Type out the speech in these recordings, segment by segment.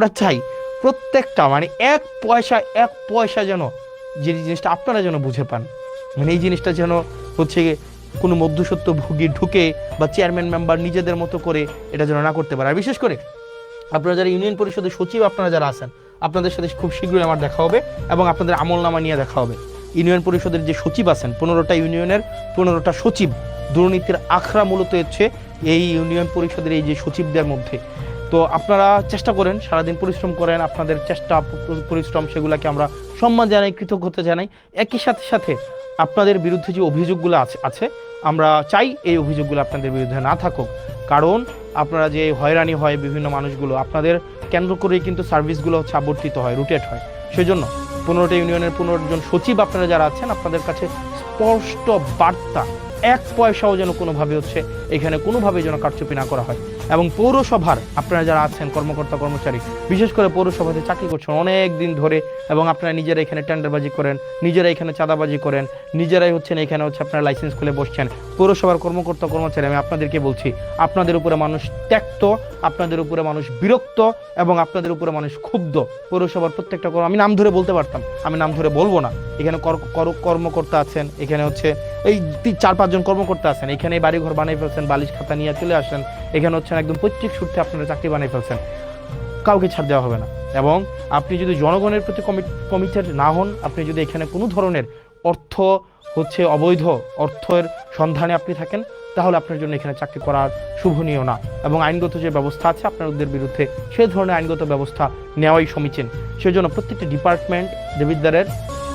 আমরা চাই প্রত্যেকটা মানে এক পয়সা যেন যে জিনিসটা আপনারা যেন বুঝে পান, মানে এই জিনিসটা যেন হচ্ছে কোনো মধ্যস্বত্ব ভোগী ঢুকে বা চেয়ারম্যান মেম্বার নিজেদের মতো করে এটা যেন না করতে পারে। আর বিশেষ করে আপনারা যারা ইউনিয়ন পরিষদের সচিব আপনারা যারা আছেন, আপনাদের সাথে খুব শীঘ্রই আমার দেখা হবে এবং আপনাদের আমলনামা নিয়ে দেখা হবে। ইউনিয়ন পরিষদের যে সচিব আছেন 15টা ইউনিয়নের 15টা সচিব, দুর্নীতির আখড়া মূলত হচ্ছে এই ইউনিয়ন পরিষদের এই যে সচিবদের মধ্যে। তো আপনারা চেষ্টা করেন, সারাদিন পরিশ্রম করেন, আপনাদের চেষ্টা পরিশ্রম সেগুলোকে আমরা সম্মান জানাই, কৃতজ্ঞতা জানাই। একই সাথে সাথে আপনাদের বিরুদ্ধে যে অভিযোগগুলো আছে আমরা চাই এই অভিযোগগুলো আপনাদের বিরুদ্ধে না থাকুক, কারণ আপনারা যে হয়রানি হয় বিভিন্ন মানুষগুলো আপনাদের কেন্দ্র করেই কিন্তু সার্ভিসগুলো হচ্ছে আবর্তিত হয়, রুটেট হয়। সেজন্য 15টা ইউনিয়নের 15 জন সচিব আপনারা যারা আছেন আপনাদের কাছে স্পষ্ট বার্তা, এক পয়সাও যেন কোনোভাবে হচ্ছে এখানে কোনোভাবে যেন কারচুপি না করা হয়। এবং পৌরসভার আপনারা যারা আছেন কর্মকর্তা কর্মচারী, বিশেষ করে পৌরসভাতে চাকরি করছেন অনেক দিন ধরে এবং আপনারা নিজেরা এখানে টেন্ডারবাজি করেন, নিজেরা এখানে চাঁদাবাজি করেন, নিজেরাই হচ্ছেন এখানে হচ্ছে আপনারা লাইসেন্স খুলে বসছেন, পৌরসভার কর্মকর্তা কর্মচারী, আমি আপনাদেরকে বলছি আপনাদের উপরে মানুষ ত্যক্ত, আপনাদের উপরে মানুষ বিরক্ত এবং আপনাদের উপরে মানুষ ক্ষুব্ধ। পৌরসভার প্রত্যেকটা আমি নাম ধরে বলতে পারতাম, আমি নাম ধরে বলবো না। এখানে কর্মকর্তা আছেন, এখানে হচ্ছে এই 4-5 জন কর্মকর্তা আছেন, এখানে বাড়িঘর বানিয়ে ফেলছেন, বালিশ খাতা নিয়ে চলে আসেন, এখানে হচ্ছেন একদম প্রত্যেক সূত্রে আপনারা চাকরি বানিয়ে ফেলছেন, কাউকে ছাড় দেওয়া হবে না। এবং আপনি যদি জনগণের প্রতি কমিটেড না হন, আপনি যদি এখানে কোনো ধরনের অর্থ হচ্ছে অবৈধ অর্থের সন্ধানে আপনি থাকেন, তাহলে আপনার জন্য এখানে চাকরি করার শুভনীয় না। এবং আইনগত যে ব্যবস্থা আছে আপনাদের বিরুদ্ধে সেই ধরনের আইনগত ব্যবস্থা নেওয়াই সমীচীন। সেজন্য প্রত্যেকটি ডিপার্টমেন্ট দেবিদ্বারের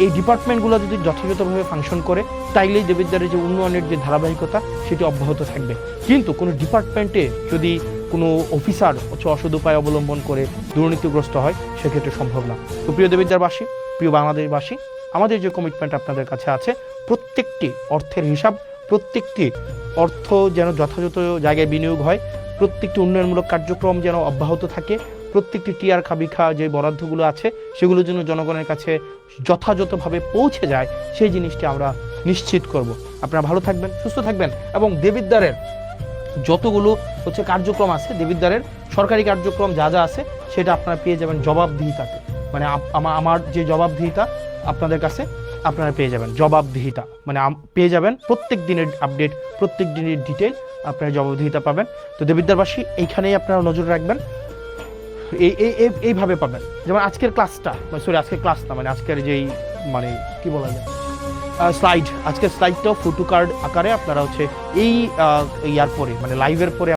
এই ডিপার্টমেন্টগুলো যদি যথাযথভাবে ফাংশন করে, তাইলেই দেবিদ্বারের যে উন্নয়নের যে ধারাবাহিকতা সেটি অব্যাহত থাকবে। কিন্তু কোনো ডিপার্টমেন্টে যদি কোনো অফিসার হচ্ছে অসৎ উপায় অবলম্বন করে দুর্নীতিগ্রস্ত হয়, সেক্ষেত্রে সম্ভব না। তো প্রিয় দেবিদ্বারবাসী, প্রিয় বাংলাদেশবাসী, আমাদের যে কমিটমেন্ট আপনাদের কাছে আছে, প্রত্যেকটি অর্থের হিসাব, প্রত্যেকটি অর্থ যেন যথাযথ জায়গায় বিনিয়োগ হয়, প্রত্যেকটি উন্নয়নমূলক কার্যক্রম যেন অব্যাহত থাকে, প্রত্যেকটি টিআর খাবিখা যে বরাদ্দগুলো আছে সেগুলো যেন জনগণের কাছে যথাযথভাবে পৌঁছে যায়, সেই জিনিসটি আমরা নিশ্চিত করব। আপনারা ভালো থাকবেন, সুস্থ থাকবেন এবং দেবিদ্বারের যতগুলো হচ্ছে কার্যক্রম আছে, দেবিদ্বারের সরকারি কার্যক্রম যা যা আছে সেটা আপনারা পেয়ে যাবেন জবাবদিহিতাতে। মানে আমার যে জবাবদিহিতা আপনাদের কাছে আপনারা পেয়ে যাবেন, জবাবদিহিতা মানে পেয়ে যাবেন প্রত্যেক দিনের আপডেট, প্রত্যেক দিনের ডিটেল আপনারা জবাবদিহিতা পাবেন। তো দেবিদ্বারবাসী এইখানেই আপনারা নজর রাখবেন, এইভাবে পাবেন। যেমন আজকের ক্লাসটা, সরি আজকের ক্লাস না, মানে আজকের যেই মানে কি বলা যায় স্লাইড, আজকের স্লাইডটাও ফটো কার্ড আকারে আপনারা হচ্ছে এই ইয়ার পরে মানে লাইভের পরে